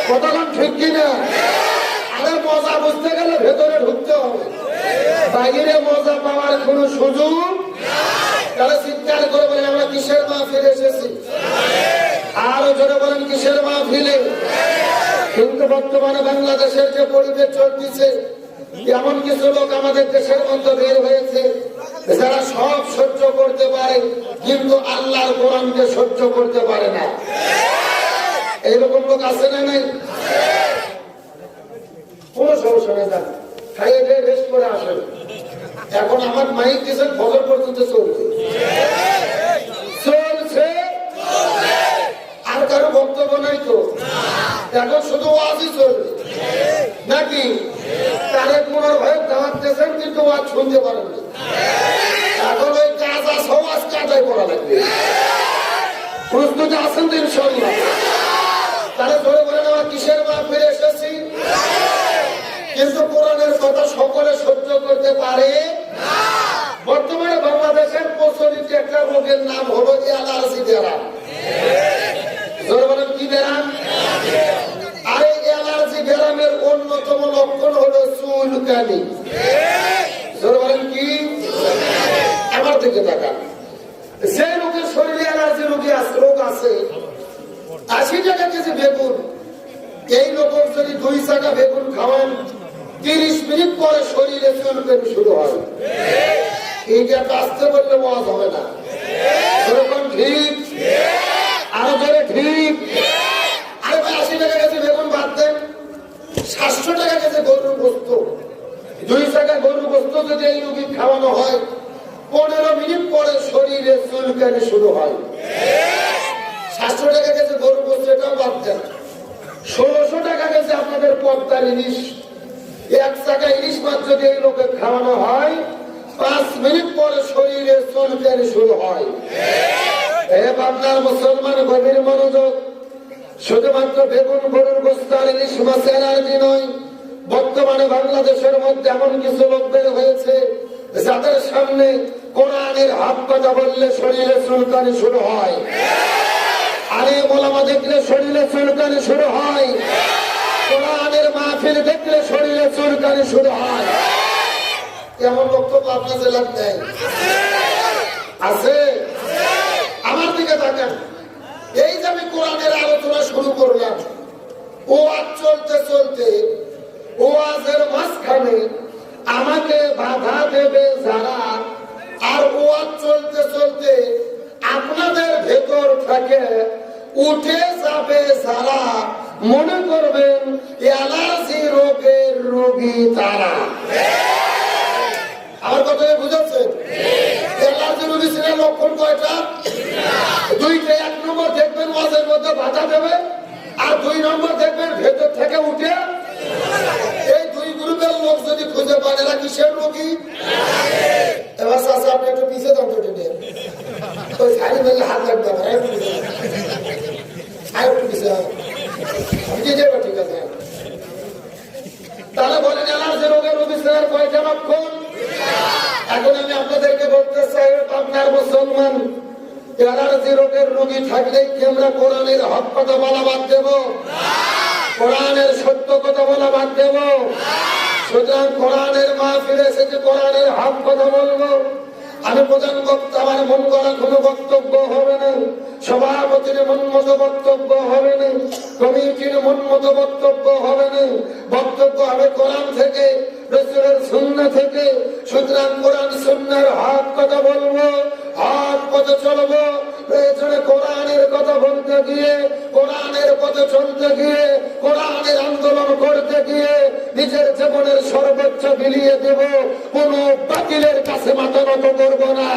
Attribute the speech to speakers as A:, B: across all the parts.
A: কতক্ষণ ঠিক কিনা? আরে মজা বুঝতে গেলে ভেতরে ঢুকতে হবে, বাইরে মজা পাওয়ার কোন সুযোগ। তারা চিৎকার করে বলেন আমরা কিসের মাহফিলে এসেছি? আরো জোরে বলেন কিসের মাহফিলে? কিন্তু বর্তমানে বাংলাদেশের যে পরিবেশ চলতেছে, এমন কিছু লোক আমাদের দেশের মধ্যে বের হয়েছে যারা সব সহ্য করতে পারে, কিন্তু আল্লাহর কোরআনকে সহ্য করতে পারে না। এইরকম লোক আছে না নাই? কোন সমস্যা নেই, যান খাইয়ে দিয়ে রেস্ট করে আসেন। এখন আমার মাইক দিয়েছেন ফজর পর্যন্ত চলছে চলছে, আর কারো বক্তব্য নাই তো, এখন শুধু ওয়াজই চলবে নাকি? তারেক মুনার ভাই দাওয়াত দিয়েছেন কিন্তু ওয়াজ শুনতে পারেন না। এখন ওই কাজা সব আজকে আদায় করা লাগবে। প্রস্তুতি আছেন তো ইনশাল্লাহ? তারা ধরে বলেন আমার কিসের মাহফিলে এসেছি? কিন্তু কোরআনের কথা সকলে সহ্য করতে পারে না। বর্তমানে বাংলাদেশের প্রচলিত একটা রোগের নাম হলো অ্যালার্জি ব্যারাম। ধরে বলেন কি ব্যারাম? আর এই অ্যালার্জি ব্যারামের অন্যতম লক্ষণ হলো চুলকানি। ধরে বলেন কি? আমার দিকে তাকান। যে লোকের শরীরে অ্যালার্জি রোগ আছে, 80 টাকা কেজি বেগুন, এই লোকের যদি 2 চাকা বেগুন খাওয়ান, 30 মিনিট পরে শরীরে চুলকানি শুরু হয়। এইটা আসতে বললে ওয়াজ হবে না। সেরকম ঠিক, আরো ধরে ঠিক। আরে ভাই 80 টাকা কেজি বেগুন বাদ দেন, 700 টাকা কেজি গরুর গোস্ত, 2 চাকা গরুর গোস্ত যদি এই রোগী খাওয়ানো হয়, 15 মিনিট পরে শরীরে চুলকানি শুরু হয়। 700 টাকা কেজি গরুর গোস্ত এটাও বাদ দেন, 1600 টাকা কেজি আপনাদের পদ্মার ইলিশ, 1 চাকা ইলিশ মাছ যদি এই লোকে খাওয়ানো হয়, 5 মিনিট পরে শরীরে চুলকানি শুরু হয়। আপনার মুসলমান গভীর মনোযোগ, শুধুমাত্র বেগুন গরুর গোস্ত আর ইলিশ মাছের অ্যালার্জি নয়, বর্তমানে বাংলাদেশের মধ্যে এমন কিছু লোক বের হয়েছে যাদের সামনে কোরআনের হক কথা বললে শরীরে চুলকানি শুরু হয়। আরে ওলামা দেখলে শরীরে চুলকানি শুরু হয়, কোরআনের মাহফিল দেখলে শরীরে চুলকানি শুরু হয়। এমন বক্তব্য আপনার জেলার নেই? আছে? আমার দিকে থাকেন। এই যে আমি কোরআনের আলোচনা শুরু করলাম, ওয়াজ চলতে চলতে ওয়াজের মাঝখানে আমাকে বাধা দেবে যারা, আর ওয়াজ চলতে চলতে আপনাদের ভেতর থেকে উঠে যাবে যারা, মনে করবেন অ্যালার্জি রোগের রোগী তারা। আমার কথা বুঝাচ্ছেন? অ্যালার্জি রোগী ছিল লক্ষণ কয়টা? 2টা। 1 নম্বর দেখবেন ওয়াজের মধ্যে বাধা দেবে, আর 2 নম্বর দেখবেন ভেতর থেকে উঠে। এই 2 গ্রুপের লোক যদি খুঁজে পান, এরা কিসের রোগী? এবার চাচা আপনি একটু পিছিয়ে দাম কেটে নিন, ওই শাড়ি মেলে হাত লাগবে না, আর একটু পিছিয়ে যাবে। ঠিক আছে, তাহলে বলেন অ্যালার্জি রোগের রোগী ছিলেন কয়টা লক্ষণ? এখন আমি আপনাদেরকে বলতে চাই, আপনার মুসলমান অ্যালার্জি রোগের রোগী থাকলেই কি আমরা কোরআনের হক কথা বলা বাদ দেব? কোরআনের সত্য কথা বলা বাদ দেব? সুতরাং কোরআনের মাহফিলে এসেছে, কোরআনের হক কথা বলবো। আমি প্রধান বক্তা, আমার মন করা কোনো বক্তব্য হবে না, সভাপতির মন মতো বক্তব্য হবে না, কমিটির মন মতো বক্তব্য হবে না। বক্তব্য হবে কোরআন থেকে, রাসূলের সুন্নাহ থেকে। সুতরাং কোরআন সুন্নাহর হক কথা বলবো, হক পথে চলবো। প্রয়োজনে কোরআনের কথা বলতে গিয়ে, কোরআনের পথে চলতে গিয়ে, কোরআনের আন্দোলন করতে গিয়ে নিজের জীবনের সর্বোচ্চ বিলিয়ে দেব। কোন বাতিলের কাছে মাথা নত করবো না।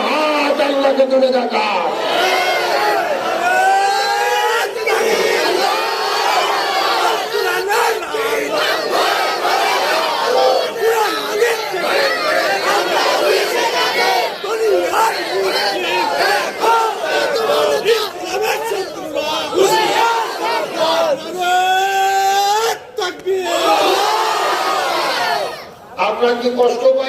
A: হাত আল্লাহকে তুলে দেখা। আপনার কি কষ্ট পায়?